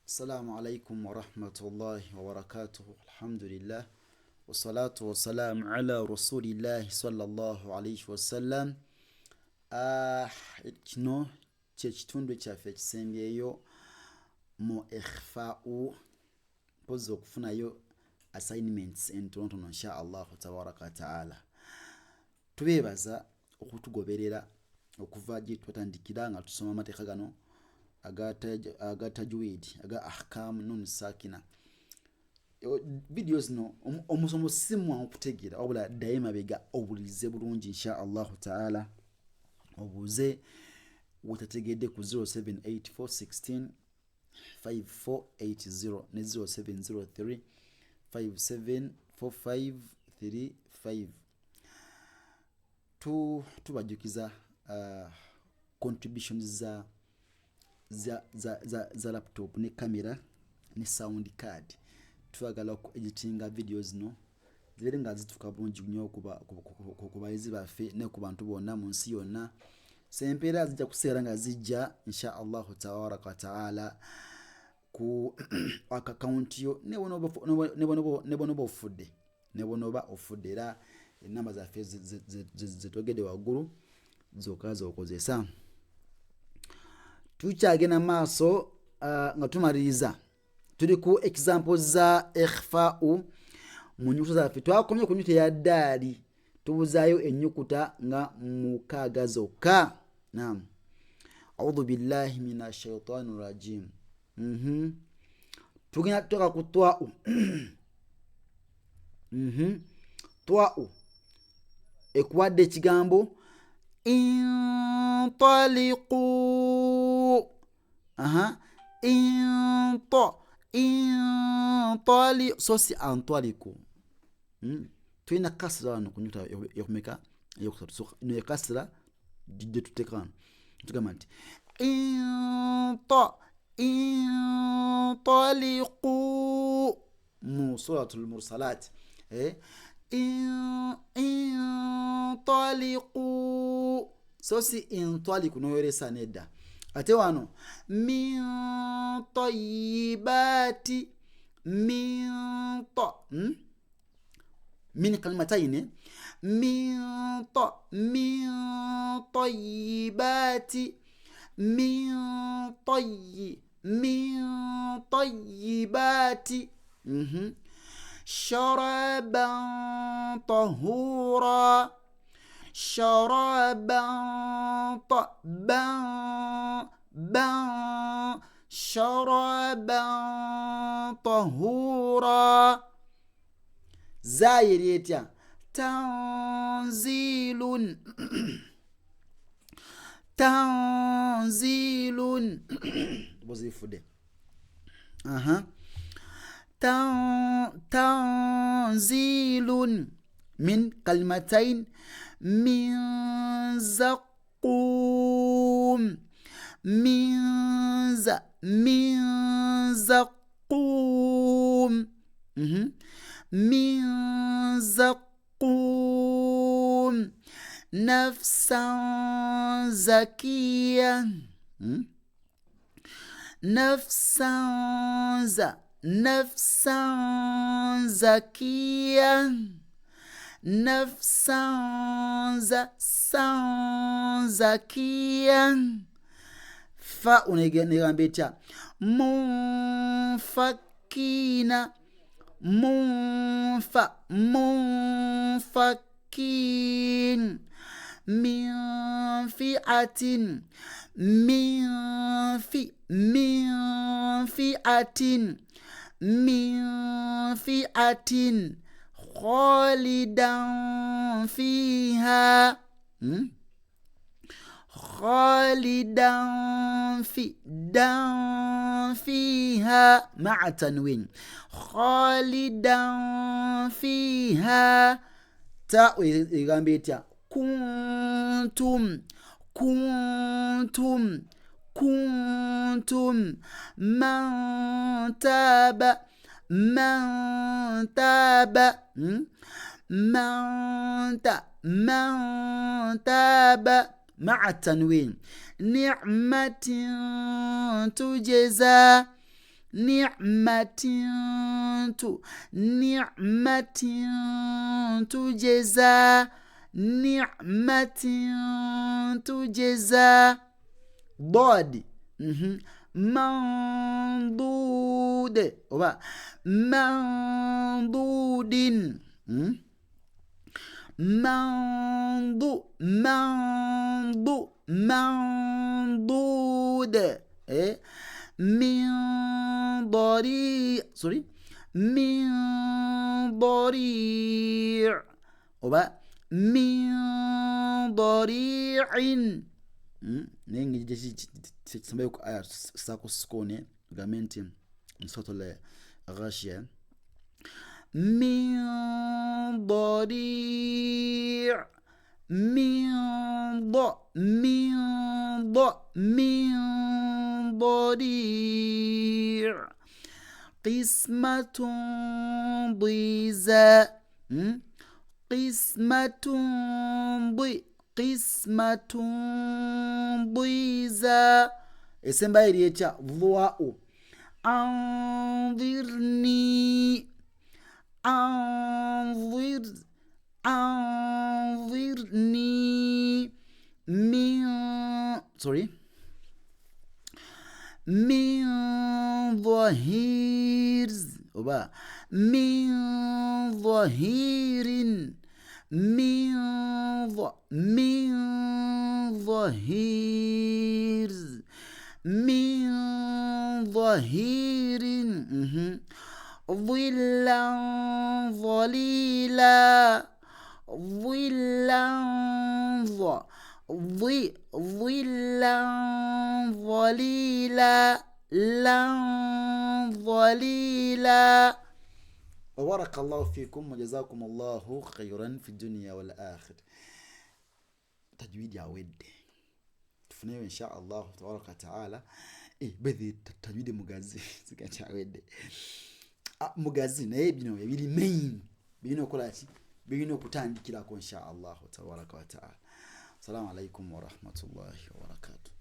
السلام عليكم ورحمة الله وبركاته. الحمد لله والصلاة والسلام على رسول الله صلى الله عليه وسلم. Kino kyekitundu kyaffe ekisembyeyo mu ikhfa'u mpozi okufunayo assignments entonotono insha Allah tabaraka wa ta'ala. Tubeebaza okutugoberera okuva gye twatandikira nga tusoma amateeka gano aga tajwid aga ahkam nun sakina. Videos no omusomo simwa okutegeera wabula daima bega obulize bulungi insha Allah ta'ala. Obuze watategedde ku 078416 5480 ne 0703 574535. Tubajukiza contributions za laptop ne camera ne sound card. Twagala ku editinga videos no zibere nga zituka bulungi nnyo ku bayizi baffe ne ku bantu bonna mu nsi yonna. Sempera zijja kuseera nga zijja insha Allah tabaraka wa ta'ala ku account yo ne bonoba ofudde era enamba zaffe zetwogedde waggulu zokaza okozesa. Tukyagenda maaso nga tumaliriza tuli ku examples za ikhfa'u mu nyukuta zaffe. Twakomye ku nyukuta ya daali tubuzaayo ennyukuta nga mukaaga zokka. Naam. A'udhu billahi minash shaitani rajim. Tugenda tutoka ku twa'u. Twa'u ekuwadde ekigambo intaliqu. Intali sosi antaliqu. Tuyina kasra wano ku nyukuta yokumeka yokusatu. So ino kasra jidde tutekano tugamba nti intaliqu mu suratul mursalat. Intaliqu sosi intaliqu noyoresa nedda. Ate wano min tayyibati min kalimatayn min tayyibati min tayyibati sharaban tahura sharaban sharaban tahura. Zayiri etya tanzilun tanzilun bozifude tanzilun min kalimatayn min zaqqum min zaqqum min zaqqum nafsan zakiya nafsan zakiya nafsan zakiya. Fa unegamba etya munfakina munfakin min fi'atin khalidan fiha خالدا فيها مع تنوين خالدا فيها. تا يغامبيتيا كنتم من تاب مع التنوين نعمة تجزى نعمة نعمة تجزى نعمة تجزى ضاد منضود منضود منضود من ضريع من ضريع من ضريع nengi jeshi tsambaye ku aya sako skone gamenti msoto le ghashia min ضريع من ضريع قسمة ضيزى قسمة ضيزى esemba iriyecha dhuau anzirni min ظهير من ظهير من ظهير من ظهير ظلا ظليلا ظلا ظليلا لن ظليلا. وبارك الله فيكم وجزاكم الله خيرا في الدنيا والآخر. تجويد يا ود تفنيه إن شاء الله تبارك وتعالى. بدي تجويد مغازي سكت يا ود مغازي نيبينو يبيلي مين بينو كلاتي بينو كتاندikira ko إن شاء الله تبارك وتعالى. السلام عليكم ورحمة الله وبركاته.